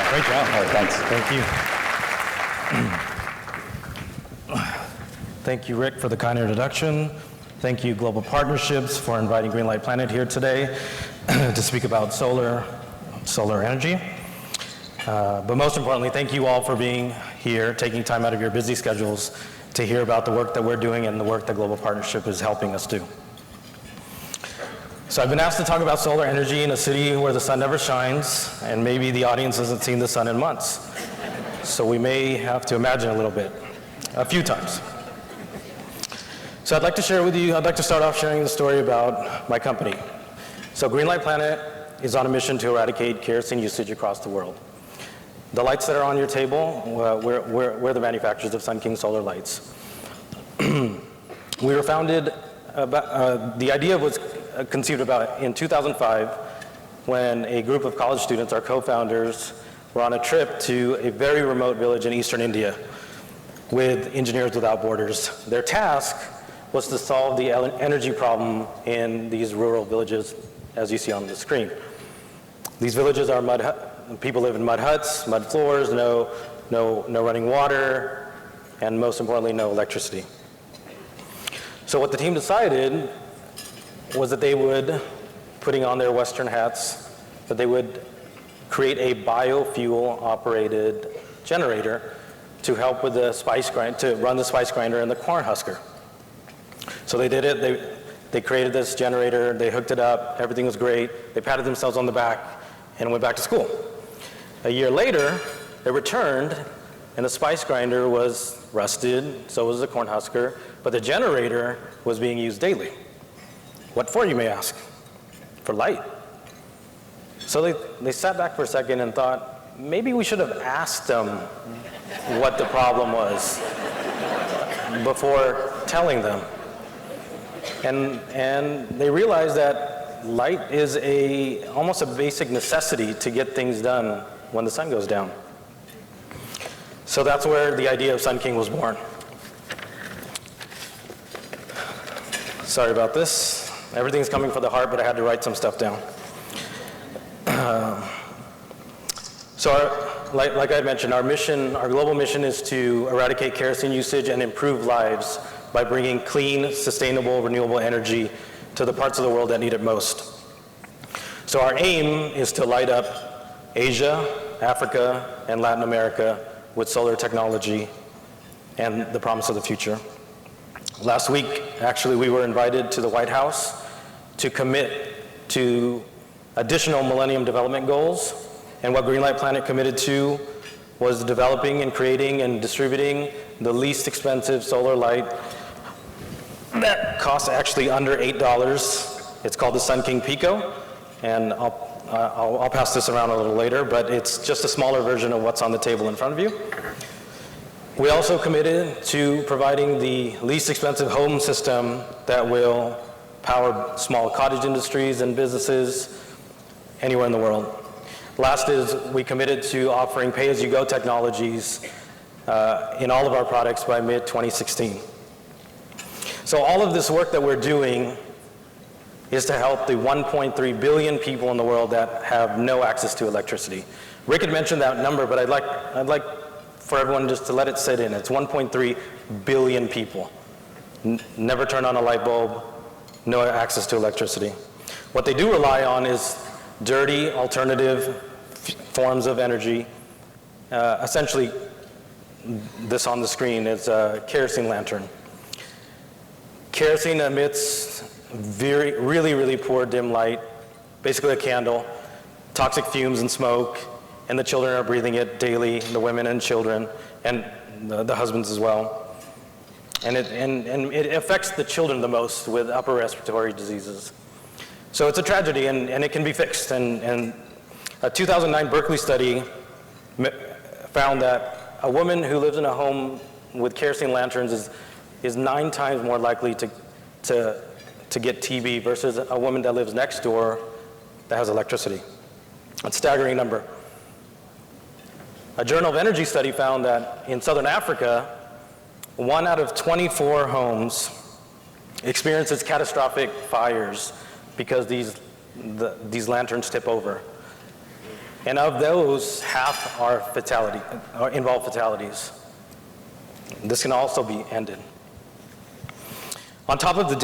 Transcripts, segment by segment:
Great job. All right, thanks. Thank you. Thank you, Rick, for the kind introduction. Thank you, Global Partnerships, for inviting Greenlight Planet here today to speak about solar energy. But most importantly, thank you all for being here, taking time out of your busy schedules to hear about the work that we're doing and the work that Global Partnership is helping us do. So I've been asked to talk about solar energy in a city where the sun never shines, and maybe the audience hasn't seen the sun in months. So we may have to imagine a little bit, a few times. So I'd like to start off sharing the story about my company. So Greenlight Planet is on a mission to eradicate kerosene usage across the world. The lights that are on your table, we're the manufacturers of Sun King solar lights. We were founded, the idea was conceived about in 2005 when a group of college students, our co-founders, were on a trip to a very remote village in eastern India with Engineers Without Borders. Their task was to solve the energy problem in these rural villages, as you see on the screen. These villages are people live in mud huts, mud floors, no running water, and most importantly, no electricity. So what the team decided was that they would, putting on their Western hats, that they would create a biofuel operated generator to help with the to run the spice grinder and the corn husker. So they did it, they created this generator, they hooked it up, everything was great, they patted themselves on the back and went back to school. A year later, they returned and the spice grinder was rusted, so was the corn husker, but the generator was being used daily. What for, you may ask? For light. So they sat back for a second and thought, maybe we should have asked them what the problem was before telling them. And they realized that light is almost a basic necessity to get things done when the sun goes down. So that's where the idea of Sun King was born. Sorry about this. Everything's coming from the heart, but I had to write some stuff down. Like I mentioned, our global mission is to eradicate kerosene usage and improve lives by bringing clean, sustainable, renewable energy to the parts of the world that need it most. So our aim is to light up Asia, Africa, and Latin America with solar technology and the promise of the future. Last week, actually, we were invited to the White House to commit to additional Millennium Development Goals. And what Greenlight Planet committed to was developing and creating and distributing the least expensive solar light that costs actually under $8. It's called the Sun King Pico. And I'll pass this around a little later, but it's just a smaller version of what's on the table in front of you. We also committed to providing the least expensive home system that will power small cottage industries and businesses anywhere in the world. Last is we committed to offering pay-as-you-go technologies in all of our products by mid-2016. So all of this work that we're doing is to help the 1.3 billion people in the world that have no access to electricity. Rick had mentioned that number, but I'd like for everyone just to let it sit in. It's 1.3 billion people. Never turn on a light bulb, no access to electricity. What they do rely on is dirty, alternative forms of energy. Essentially, this on the screen is a kerosene lantern. Kerosene emits really poor dim light, basically a candle, toxic fumes and smoke, and the children are breathing it daily, the women and children, and the husbands as well. And it affects the children the most with upper respiratory diseases. So it's a tragedy, and it can be fixed. And a 2009 Berkeley study found that a woman who lives in a home with kerosene lanterns is 9 times more likely to get TB versus a woman that lives next door that has electricity. A staggering number. A Journal of Energy study found that in Southern Africa, 1 out of 24 homes experiences catastrophic fires because these lanterns tip over. And of those, half are involve fatalities. This can also be ended. On top of the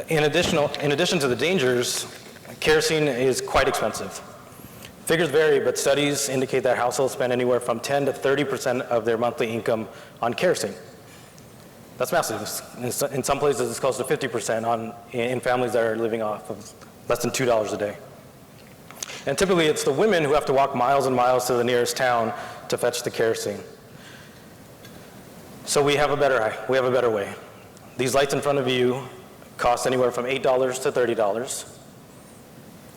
in addition to the dangers, kerosene is quite expensive. Figures vary, but studies indicate that households spend anywhere from 10 to 30% of their monthly income on kerosene. That's massive. In some places, it's close to 50% in families that are living off of less than $2 a day. And typically, it's the women who have to walk miles and miles to the nearest town to fetch the kerosene. So we have a better way. These lights in front of you cost anywhere from $8 to $30.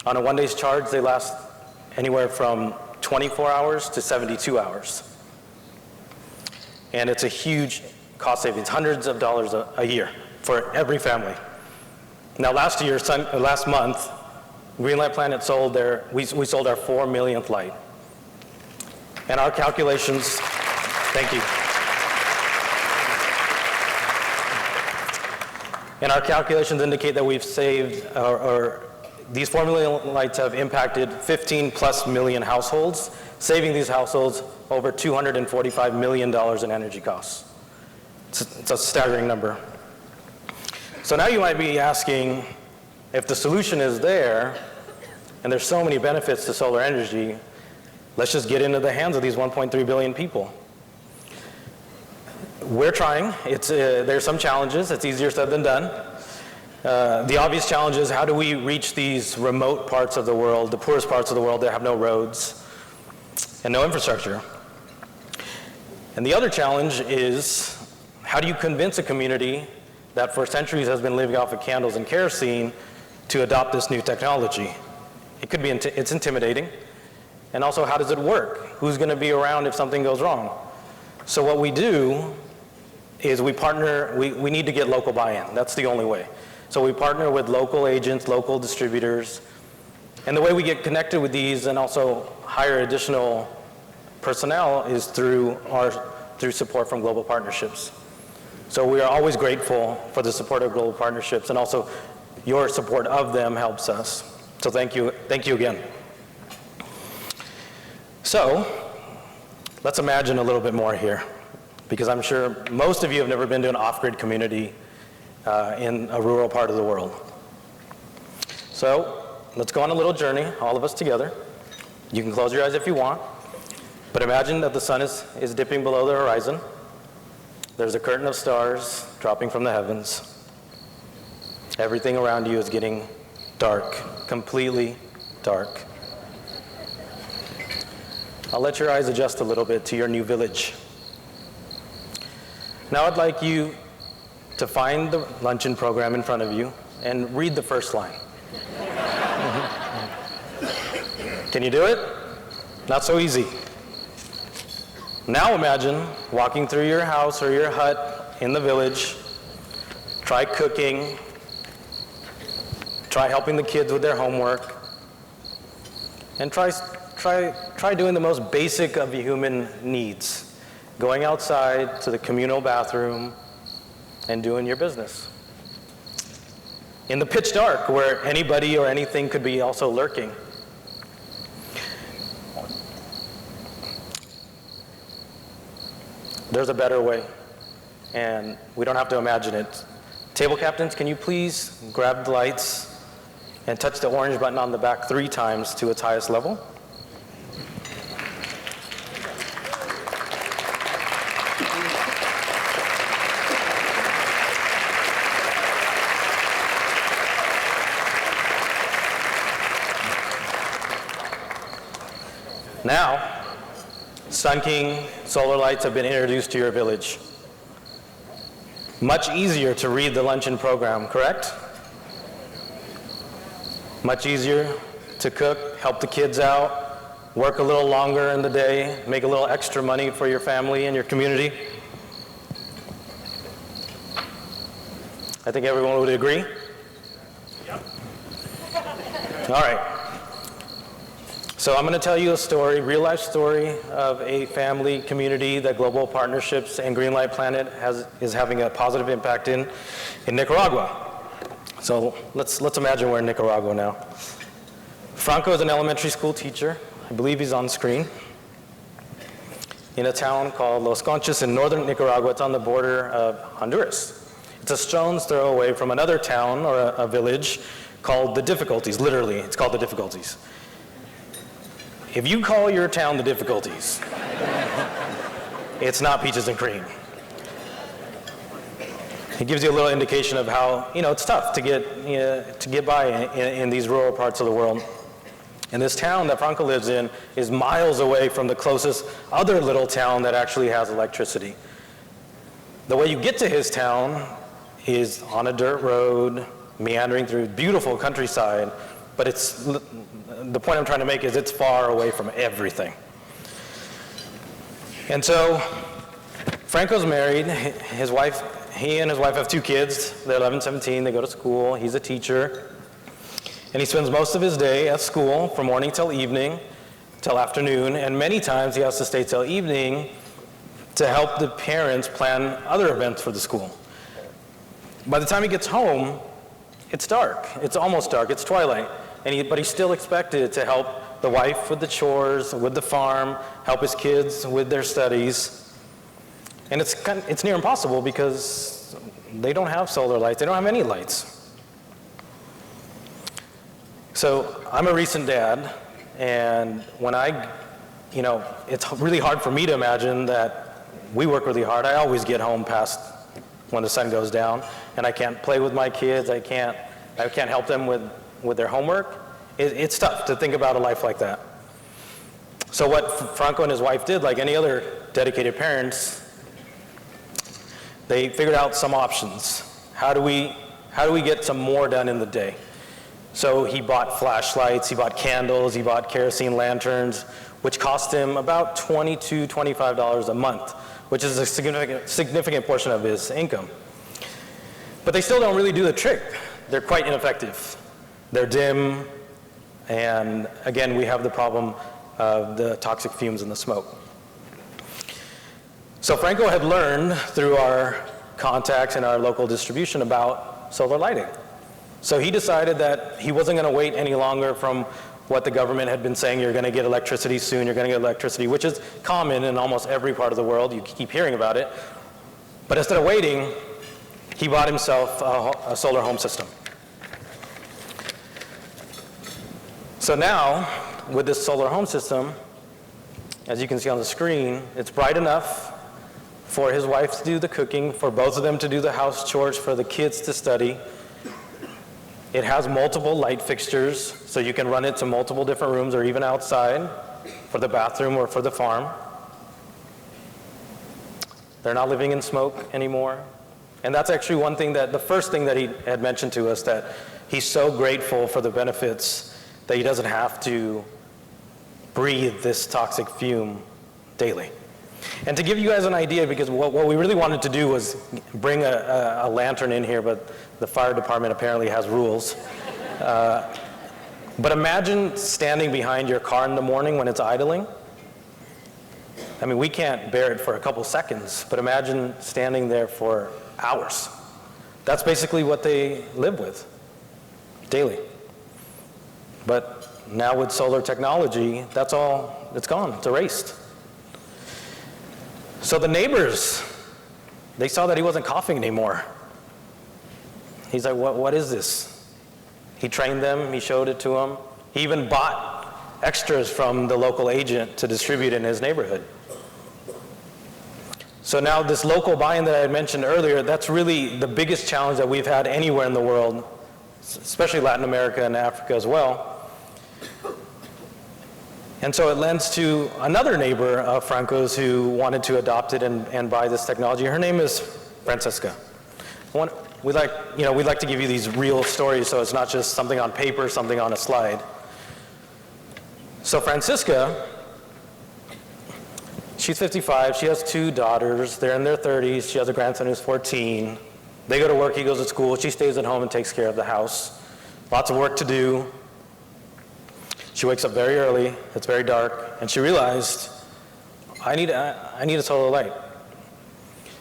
On a one-day charge, they last anywhere from 24 hours to 72 hours. And it's a huge cost savings, hundreds of dollars a year for every family. Now last month, Greenlight Planet sold we sold our 4 millionth light. And our calculations, thank you. And our calculations indicate that we've saved, these 4 million lights have impacted 15+ million households, saving these households over $245 million in energy costs. It's a staggering number. So now you might be asking, if the solution is there, and there's so many benefits to solar energy, let's just get into the hands of these 1.3 billion people. We're trying. There's some challenges. It's easier said than done. The obvious challenge is, how do we reach these remote parts of the world, the poorest parts of the world that have no roads and no infrastructure? And the other challenge is, how do you convince a community that for centuries has been living off of candles and kerosene to adopt this new technology? It's intimidating. And also, how does it work? Who's going to be around if something goes wrong? So what we do is we partner, we need to get local buy-in. That's the only way. So we partner with local agents, local distributors, and the way we get connected with these and also hire additional personnel is through support from global partnerships. So we are always grateful for the support of global partnerships, and also your support of them helps us. So thank you again. So let's imagine a little bit more here, because I'm sure most of you have never been to an off-grid community in a rural part of the world. So let's go on a little journey, all of us together. You can close your eyes if you want, but imagine that the sun is dipping below the horizon. There's a curtain of stars dropping from the heavens. Everything around you is getting dark, completely dark. I'll let your eyes adjust a little bit to your new village. Now I'd like you to find the luncheon program in front of you and read the first line. Can you do it? Not so easy. Now imagine walking through your house or your hut in the village. Try cooking. Try helping the kids with their homework. And try doing the most basic of human needs. Going outside to the communal bathroom and doing your business. In the pitch dark, where anybody or anything could be also lurking. There's a better way, and we don't have to imagine it. Table captains, can you please grab the lights and touch the orange button on the back 3 times to its highest level? Now, Sun King solar lights have been introduced to your village. Much easier to read the luncheon program, correct? Much easier to cook, help the kids out, work a little longer in the day, make a little extra money for your family and your community. I think everyone would agree. Yep. All right. So I'm going to tell you a story, real-life story of a family community that Global Partnerships and Greenlight Planet is having a positive impact in Nicaragua. So let's imagine we're in Nicaragua now. Franco is an elementary school teacher. I believe he's on screen. In a town called Los Conchas in northern Nicaragua. It's on the border of Honduras. It's a stone's throw away from another town or a village called The Difficulties. Literally, it's called The Difficulties. If you call your town The Difficulties, it's not peaches and cream. It gives you a little indication of how, it's tough to get by in these rural parts of the world. And this town that Franco lives in is miles away from the closest other little town that actually has electricity. The way you get to his town is on a dirt road, meandering through beautiful countryside, but the point I'm trying to make is it's far away from everything. And so Franco's married. He and his wife have 2 kids. They're 11, 17. They go to school. He's a teacher. And he spends most of his day at school from morning till evening, till afternoon. And many times he has to stay till evening to help the parents plan other events for the school. By the time he gets home, it's dark. It's almost dark. It's twilight. But he's still expected to help the wife with the chores, with the farm, help his kids with their studies. And it's near impossible because they don't have solar lights. They don't have any lights. So I'm a recent dad, and when it's really hard for me to imagine that we work really hard. I always get home past when the sun goes down, and I can't play with my kids. I can't help them with their homework. It's tough to think about a life like that. So what Franco and his wife did, like any other dedicated parents, they figured out some options. How do we get some more done in the day? So he bought flashlights, he bought candles, he bought kerosene lanterns, which cost him about $22, $25 a month, which is a significant portion of his income. But they still don't really do the trick. They're quite ineffective. They're dim, and again, we have the problem of the toxic fumes and the smoke. So Franco had learned through our contacts and our local distribution about solar lighting. So he decided that he wasn't going to wait any longer from what the government had been saying, you're going to get electricity soon, you're going to get electricity, which is common in almost every part of the world. You keep hearing about it. But instead of waiting, he bought himself a solar home system. So now, with this solar home system, as you can see on the screen, it's bright enough for his wife to do the cooking, for both of them to do the house chores, for the kids to study. It has multiple light fixtures, so you can run it to multiple different rooms or even outside for the bathroom or for the farm. They're not living in smoke anymore. And that's actually one thing the first thing that he had mentioned to us, that he's so grateful for the benefits that he doesn't have to breathe this toxic fume daily. And to give you guys an idea, because what we really wanted to do was bring a lantern in here, but the fire department apparently has rules. But imagine standing behind your car in the morning when it's idling. I mean, we can't bear it for a couple seconds, but imagine standing there for hours. That's basically what they live with daily. But now with solar technology, that's all, it's gone, it's erased. So the neighbors, they saw that he wasn't coughing anymore. He's like, what is this? He trained them, he showed it to them. He even bought extras from the local agent to distribute in his neighborhood. So now this local buy-in that I had mentioned earlier, that's really the biggest challenge that we've had anywhere in the world, especially Latin America and Africa as well. And so it lends to another neighbor of Franco's who wanted to adopt it and buy this technology. Her name is Francisca. We'd like to give you these real stories, so it's not just something on paper, something on a slide. So Francisca, she's 55, she has 2 daughters, they're in their 30s, she has a grandson who's 14. They go to work, he goes to school, she stays at home and takes care of the house. Lots of work to do. She wakes up very early, it's very dark, and she realized, I need a solar light.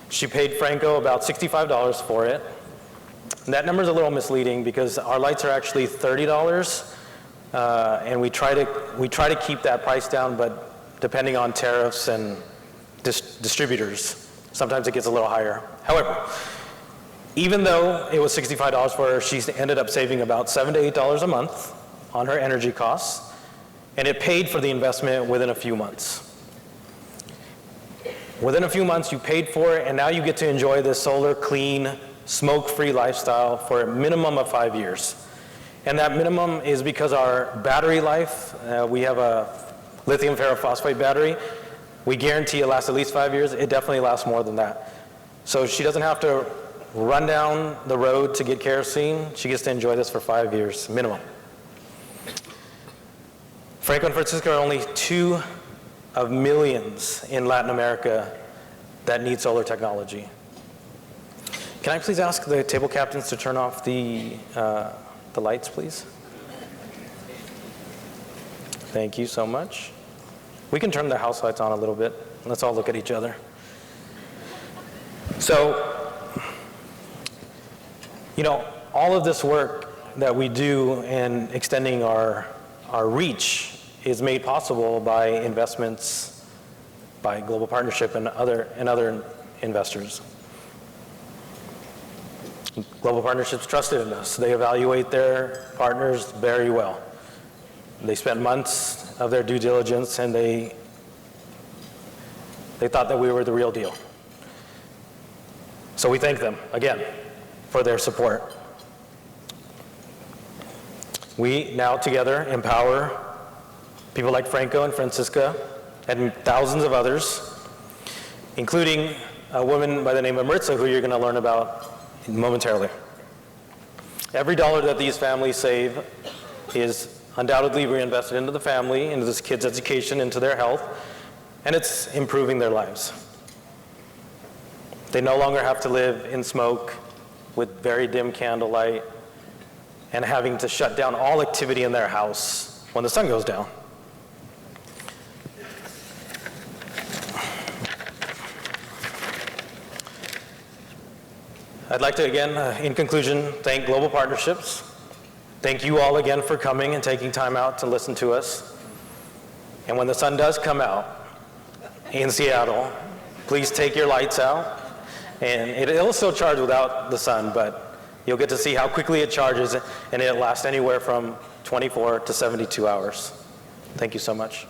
She paid Franco about $65 for it. And that number's a little misleading because our lights are actually $30, and we try to keep that price down, but depending on tariffs and distributors, sometimes it gets a little higher. However, even though it was $65 for her, she ended up saving about $7 to $8 a month on her energy costs, and it paid for the investment within a few months. Within a few months, you paid for it, and now you get to enjoy this solar, clean, smoke-free lifestyle for a minimum of 5 years. And that minimum is because our battery life, we have a lithium ferrophosphate battery. We guarantee it lasts at least 5 years. It definitely lasts more than that. So she doesn't have to run down the road to get kerosene. She gets to enjoy this for 5 years, minimum. Franco and Francisco are only 2 of millions in Latin America that need solar technology. Can I please ask the table captains to turn off the lights, please? Thank you so much. We can turn the house lights on a little bit. Let's all look at each other. So, you know, all of this work that we do in extending our reach is made possible by investments by Global Partnership and other investors. Global Partnership's trusted in us. They evaluate their partners very well. They spent months of their due diligence, and they thought that we were the real deal. So we thank them, again, for their support. We now together empower people like Franco and Francisca and thousands of others, including a woman by the name of Maritza, who you're going to learn about momentarily. Every dollar that these families save is undoubtedly reinvested into the family, into this kid's education, into their health, and it's improving their lives. They no longer have to live in smoke with very dim candlelight and having to shut down all activity in their house when the sun goes down. I'd like to, again, in conclusion, thank Global Partnerships. Thank you all again for coming and taking time out to listen to us. And when the sun does come out in Seattle, please take your lights out. And it'll still charge without the sun, but you'll get to see how quickly it charges, and it'll last anywhere from 24 to 72 hours. Thank you so much.